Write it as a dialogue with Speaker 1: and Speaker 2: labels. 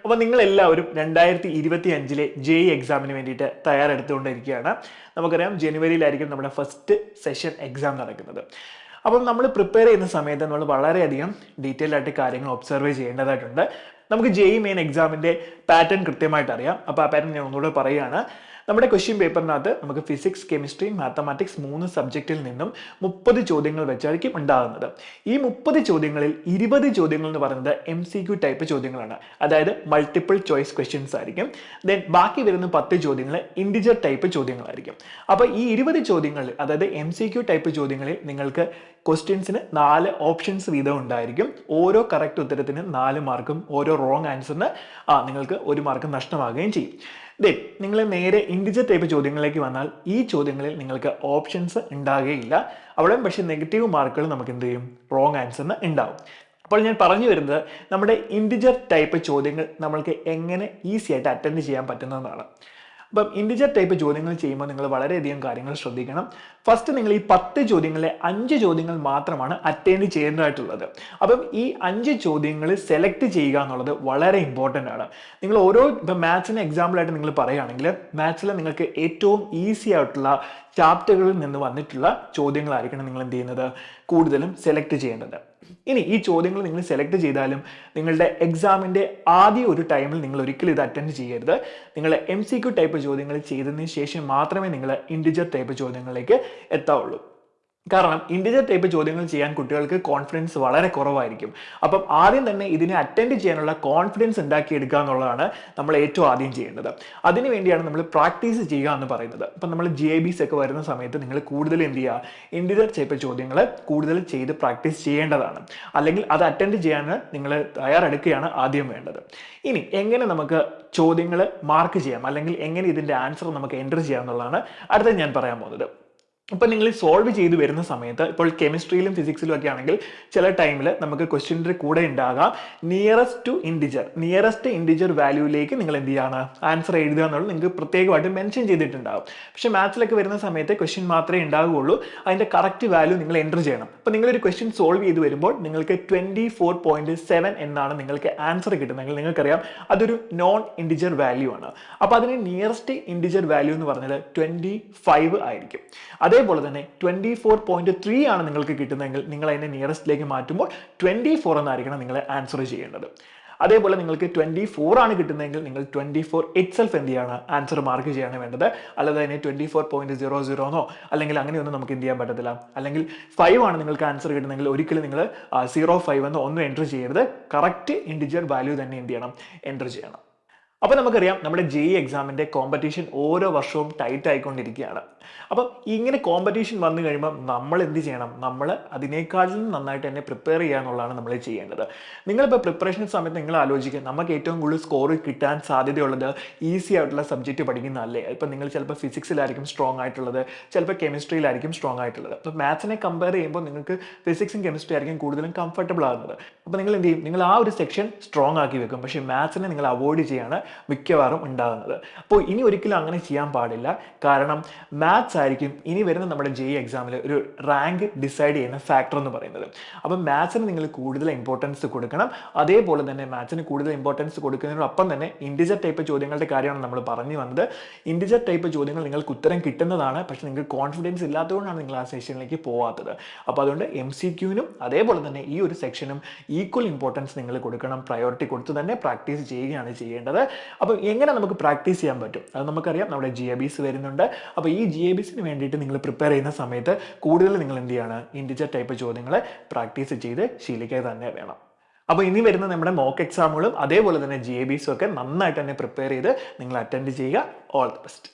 Speaker 1: അപ്പോൾ നിങ്ങളെല്ലാവരും 2025 JEE എക്സാമിന് വേണ്ടിയിട്ട് തയ്യാറെടുത്തുകൊണ്ടിരിക്കുകയാണ്. നമുക്കറിയാം ജനുവരിയിലായിരിക്കും നമ്മുടെ ഫസ്റ്റ് സെഷൻ എക്സാം നടക്കുന്നത്. അപ്പം നമ്മൾ പ്രിപ്പയർ ചെയ്യുന്ന സമയത്ത് നമ്മൾ വളരെയധികം ഡീറ്റെയിൽ ആയിട്ട് കാര്യങ്ങൾ ഒബ്സർവ് ചെയ്യേണ്ടതായിട്ടുണ്ട്. നമുക്ക് JEE മെയിൻ എക്സാമിൻ്റെ പാറ്റേൺ കൃത്യമായിട്ട് അറിയാം. അപ്പോൾ ആ പാറ്റേൺ ഞാൻ ഒന്നുകൂടെ പറയുകയാണ്. നമ്മുടെ ക്വസ്റ്റ്യൻ പേപ്പറിനകത്ത് നമുക്ക് ഫിസിക്സ്, കെമിസ്ട്രി, മാത്തമാറ്റിക്സ് 3 സബ്ജക്റ്റിൽ നിന്നും 30 ചോദ്യങ്ങൾ വെച്ചായിരിക്കും ഉണ്ടാകുന്നത്. ഈ 30 ചോദ്യങ്ങളിൽ 20 ചോദ്യങ്ങൾ എന്ന് പറയുന്നത് MCQ ടൈപ്പ് ചോദ്യങ്ങളാണ്, അതായത് മൾട്ടിപ്പിൾ ചോയ്സ് ക്വസ്റ്റ്യൻസ് ആയിരിക്കും. ദെൻ ബാക്കി വരുന്ന 10 ചോദ്യങ്ങൾ ഇൻഡിജർ ടൈപ്പ് ചോദ്യങ്ങളായിരിക്കും. അപ്പോൾ ഈ 20 ചോദ്യങ്ങളിൽ, അതായത് MCQ ടൈപ്പ് ചോദ്യങ്ങളിൽ നിങ്ങൾക്ക് ക്വസ്റ്റ്യൻസിന് 4 ഓപ്ഷൻസ് വീതം ഉണ്ടായിരിക്കും. ഓരോ കറക്റ്റ് ഉത്തരത്തിന് 4 മാർക്കും, ഓരോ റോങ് ആൻസറിന് നിങ്ങൾക്ക് 1 മാർക്ക് നഷ്ടമാകുകയും ചെയ്യും. ദെൻ നിങ്ങൾ നേരെ ഇൻഡിജർ ടൈപ്പ് ചോദ്യങ്ങളിലേക്ക് വന്നാൽ ഈ ചോദ്യങ്ങളിൽ നിങ്ങൾക്ക് ഓപ്ഷൻസ് ഉണ്ടാകുകയില്ല. അവിടെ പക്ഷേ നെഗറ്റീവ് മാർക്കുകൾ നമുക്ക് എന്ത് ചെയ്യും, റോങ് ആൻസറിന് ഉണ്ടാവും. അപ്പോൾ ഞാൻ പറഞ്ഞു വരുന്നത് നമ്മുടെ ഇൻഡിജർ ടൈപ്പ് ചോദ്യങ്ങൾ നമ്മൾക്ക് എങ്ങനെ ഈസി ആയിട്ട് അറ്റൻഡ് ചെയ്യാൻ പറ്റുന്നതാണ്. അപ്പം ഇൻഡിജർ ടൈപ്പ് ചോദ്യങ്ങൾ ചെയ്യുമ്പോൾ നിങ്ങൾ വളരെയധികം കാര്യങ്ങൾ ശ്രദ്ധിക്കണം. ഫസ്റ്റ് നിങ്ങൾ ഈ 10 ചോദ്യങ്ങളിലെ 5 ചോദ്യങ്ങൾ മാത്രമാണ് അറ്റൻഡ് ചെയ്യേണ്ടതായിട്ടുള്ളത്. അപ്പം ഈ 5 ചോദ്യങ്ങൾ സെലക്ട് ചെയ്യുക എന്നുള്ളത് വളരെ ഇമ്പോർട്ടൻ്റ് ആണ്. നിങ്ങൾ ഓരോ ഇപ്പം മാത്സിന് എക്സാമ്പിളായിട്ട് നിങ്ങൾ പറയുകയാണെങ്കിൽ മാത്സിൽ നിങ്ങൾക്ക് ഏറ്റവും ഈസി ആയിട്ടുള്ള ചാപ്റ്ററുകളിൽ നിന്ന് വന്നിട്ടുള്ള ചോദ്യങ്ങളായിരിക്കണം നിങ്ങൾ എന്ത് ചെയ്യുന്നത്, കൂടുതലും സെലക്ട് ചെയ്യേണ്ടത്. ഇനി ഈ ചോദ്യങ്ങൾ നിങ്ങൾ സെലക്ട് ചെയ്താലും നിങ്ങളുടെ എക്സാമിൻ്റെ ആദ്യ ഒരു ടൈമിൽ നിങ്ങൾ ഒരിക്കലും ഇത് അറ്റൻഡ് ചെയ്യരുത്. നിങ്ങൾ MCQ ടൈപ്പ് ചോദ്യങ്ങൾ ചെയ്തതിന് ശേഷം മാത്രമേ നിങ്ങൾ ഇൻഡിജർ ടൈപ്പ് ചോദ്യങ്ങളിലേക്ക് എത്താവുള്ളൂ. കാരണം ഇൻഡിജർ ടൈപ്പ് ചോദ്യങ്ങൾ ചെയ്യാൻ കുട്ടികൾക്ക് കോൺഫിഡൻസ് വളരെ കുറവായിരിക്കും. അപ്പം ആദ്യം തന്നെ ഇതിനെ അറ്റൻഡ് ചെയ്യാനുള്ള കോൺഫിഡൻസ് ഉണ്ടാക്കിയെടുക്കുക എന്നുള്ളതാണ് നമ്മൾ ഏറ്റവും ആദ്യം ചെയ്യേണ്ടത്. അതിനു വേണ്ടിയാണ് നമ്മൾ പ്രാക്ടീസ് ചെയ്യുക എന്ന് പറയുന്നത്. അപ്പം നമ്മൾ JBs ഒക്കെ വരുന്ന സമയത്ത് നിങ്ങൾ കൂടുതൽ എന്ത് ചെയ്യുക, ഇൻഡിജർ ടൈപ്പ് ചോദ്യങ്ങൾ കൂടുതൽ ചെയ്ത് പ്രാക്ടീസ് ചെയ്യേണ്ടതാണ്. അല്ലെങ്കിൽ അത് അറ്റൻഡ് ചെയ്യാൻ നിങ്ങൾ തയ്യാറെടുക്കുകയാണ് ആദ്യം വേണ്ടത്. ഇനി എങ്ങനെ നമുക്ക് ചോദ്യങ്ങൾ മാർക്ക് ചെയ്യാം, അല്ലെങ്കിൽ എങ്ങനെ ഇതിൻ്റെ ആൻസർ നമുക്ക് എൻ്റർ ചെയ്യാം എന്നുള്ളതാണ് അടുത്ത ഞാൻ പറയാൻ പോകുന്നത്. ഇപ്പം നിങ്ങൾ സോൾവ് ചെയ്ത് വരുന്ന സമയത്ത്, ഇപ്പോൾ കെമിസ്ട്രിയിലും ഫിസിക്സിലും ഒക്കെ ആണെങ്കിൽ ചില ടൈമിൽ നമുക്ക് ക്വസ്റ്റ്യൻ്റെ കൂടെ ഉണ്ടാകാം നിയറസ്റ്റ് ഇൻഡിജർ വാല്യൂയിലേക്ക് നിങ്ങൾ എന്ത് ചെയ്യാണ് ആൻസർ എഴുതുക എന്നുള്ളത് നിങ്ങൾക്ക് പ്രത്യേകമായിട്ട് മെൻഷൻ ചെയ്തിട്ടുണ്ടാകും. പക്ഷേ മാത്സിലൊക്കെ വരുന്ന സമയത്ത് ക്വസ്റ്റ്യൻ മാത്രമേ ഉണ്ടാവുകയുള്ളൂ, അതിൻ്റെ കറക്റ്റ് വാല്യൂ നിങ്ങൾ എൻ്റർ ചെയ്യണം. അപ്പോൾ നിങ്ങളൊരു ക്വസ്റ്റ്യൻ സോൾവ് ചെയ്ത് വരുമ്പോൾ നിങ്ങൾക്ക് 24.7 എന്നാണ് നിങ്ങൾക്ക് ആൻസർ കിട്ടുന്നതെങ്കിൽ നിങ്ങൾക്കറിയാം അതൊരു നോൺ ഇൻഡിജർ വാല്യൂ ആണ്. അപ്പോൾ അതിന് നിയറസ്റ്റ് ഇൻഡിജർ വാല്യൂ എന്ന് പറഞ്ഞാൽ 25 ആയിരിക്കും. അതേപോലെ തന്നെ 24.3 ആണ് നിങ്ങൾക്ക് കിട്ടുന്നതെങ്കിൽ നിങ്ങൾ അതിനെ നിയറസ്റ്റിലേക്ക് മാറ്റുമ്പോൾ 24 എന്നായിരിക്കണം നിങ്ങൾ ആൻസർ ചെയ്യേണ്ടത്. അതേപോലെ നിങ്ങൾക്ക് 24 ആണ് കിട്ടുന്നതെങ്കിൽ നിങ്ങൾ 24 ഇറ്റ്സെൽഫ് എന്ത് ചെയ്യാണ് ആൻസർ മാർക്ക് ചെയ്യാണ് വേണ്ടത്. അല്ലാതെ അതിനെ 24.00 എന്നോ അല്ലെങ്കിൽ അങ്ങനെയൊന്നും നമുക്ക് എന്ത് ചെയ്യാൻ പറ്റത്തില്ല. അല്ലെങ്കിൽ 5 ആണ് നിങ്ങൾക്ക് ആൻസർ കിട്ടുന്നതെങ്കിൽ ഒരിക്കലും നിങ്ങൾ 05 എന്നോ ഒന്നും എൻ്റർ ചെയ്യരുത്. കറക്റ്റ് ഇൻഡിജർ വാല്യൂ തന്നെ എന്ത് ചെയ്യണം, എൻ്റർ ചെയ്യണം. അപ്പോൾ നമുക്കറിയാം നമ്മുടെ JEE എക്സാമിൻ്റെ കോമ്പറ്റീഷൻ ഓരോ വർഷവും ടൈറ്റ് ആയിക്കൊണ്ടിരിക്കുകയാണ്. അപ്പം ഇങ്ങനെ കോമ്പറ്റീഷൻ വന്നു കഴിയുമ്പോൾ നമ്മൾ എന്ത് ചെയ്യണം, നമ്മൾ അതിനേക്കാളും നന്നായിട്ട് തന്നെ പ്രിപ്പയർ ചെയ്യുക എന്നുള്ളതാണ് നമ്മൾ ചെയ്യേണ്ടത്. നിങ്ങളിപ്പോൾ പ്രിപ്പറേഷൻ സമയത്ത് നിങ്ങൾ ആലോചിക്കുക, നമുക്ക് ഏറ്റവും കൂടുതൽ സ്കോർ കിട്ടാൻ സാധ്യതയുള്ളത് ഈസി ആയിട്ടുള്ള സബ്ജക്റ്റ് പഠിക്കുന്നതല്ലേ. ഇപ്പം നിങ്ങൾ ചിലപ്പോൾ ഫിസിക്സിലായിരിക്കും സ്ട്രോങ് ആയിട്ടുള്ളത്, ചിലപ്പോൾ കെമിസ്ട്രിയിലായിരിക്കും സ്ട്രോങ് ആയിട്ടുള്ളത്. അപ്പോൾ മാത്സിനെ കമ്പയർ ചെയ്യുമ്പോൾ നിങ്ങൾക്ക് ഫിസിക്സും കെമിസ്ട്രി ആയിരിക്കും കൂടുതലും കംഫർട്ടബിൾ ആകുന്നത്. അപ്പോൾ നിങ്ങൾ എന്ത് ചെയ്യും, നിങ്ങൾ ആ ഒരു സെക്ഷൻ സ്ട്രോങ് ആക്കി വെക്കും. പക്ഷേ മാത്സിനെ നിങ്ങൾ അവോയ്ഡ് ചെയ്യാണ് മിക്കവാറും ഉണ്ടാകുന്നത്. അപ്പോൾ ഇനി ഒരിക്കലും അങ്ങനെ ചെയ്യാൻ പാടില്ല. കാരണം മാത്സ് ആയിരിക്കും ഇനി വരുന്ന നമ്മുടെ JEE എക്സാമിൽ ഒരു റാങ്ക് ഡിസൈഡ് ചെയ്യുന്ന ഫാക്ടർ എന്ന് പറയുന്നത്. അപ്പം മാത്സിന് നിങ്ങൾ കൂടുതൽ ഇമ്പോർട്ടൻസ് കൊടുക്കണം. അതേപോലെ തന്നെ മാത്സിന് കൂടുതൽ ഇമ്പോർട്ടൻസ് കൊടുക്കുന്നതിനോടൊപ്പം തന്നെ ഇൻഡിജർ ടൈപ്പ് ചോദ്യങ്ങളുടെ കാര്യമാണ് നമ്മൾ പറഞ്ഞു വന്നത്. ഇൻഡിജർ ടൈപ്പ് ചോദ്യങ്ങൾ നിങ്ങൾക്ക് ഉത്തരം കിട്ടുന്നതാണ്, പക്ഷേ നിങ്ങൾക്ക് കോൺഫിഡൻസ് ഇല്ലാത്തതുകൊണ്ടാണ് നിങ്ങൾ ആ സെക്ഷനിലേക്ക് പോകാത്തത്. അപ്പോൾ അതുകൊണ്ട് MCQനും അതേപോലെ തന്നെ ഈ ഒരു സെക്ഷനും ഈക്വൽ ഇമ്പോർട്ടൻസ് നിങ്ങൾ കൊടുക്കണം. പ്രയോറിറ്റി കൊടുത്ത് തന്നെ പ്രാക്ടീസ് ചെയ്യുകയാണ് ചെയ്യേണ്ടത്. അപ്പോൾ എങ്ങനെ നമുക്ക് പ്രാക്ടീസ് ചെയ്യാൻ പറ്റും, അത് നമുക്കറിയാം. നമ്മുടെ GABs വരുന്നുണ്ട്. അപ്പോൾ ഈ GABsന് വേണ്ടിയിട്ട് നിങ്ങൾ പ്രിപ്പയർ ചെയ്യുന്ന സമയത്ത് കൂടുതൽ നിങ്ങൾ എന്ത് ചെയ്യാണ്, ഇൻഡിജർ ടൈപ്പ് ചോദ്യങ്ങൾ പ്രാക്ടീസ് ചെയ്ത് ശീലിക്കുക തന്നെ വേണം. അപ്പോൾ ഇനി വരുന്ന നമ്മുടെ മോക്ക് എക്സാമുകളും അതേപോലെ തന്നെ GABs ഒക്കെ നന്നായിട്ട് തന്നെ പ്രിപ്പയർ ചെയ്ത് നിങ്ങൾ അറ്റൻഡ് ചെയ്യുക. All the best.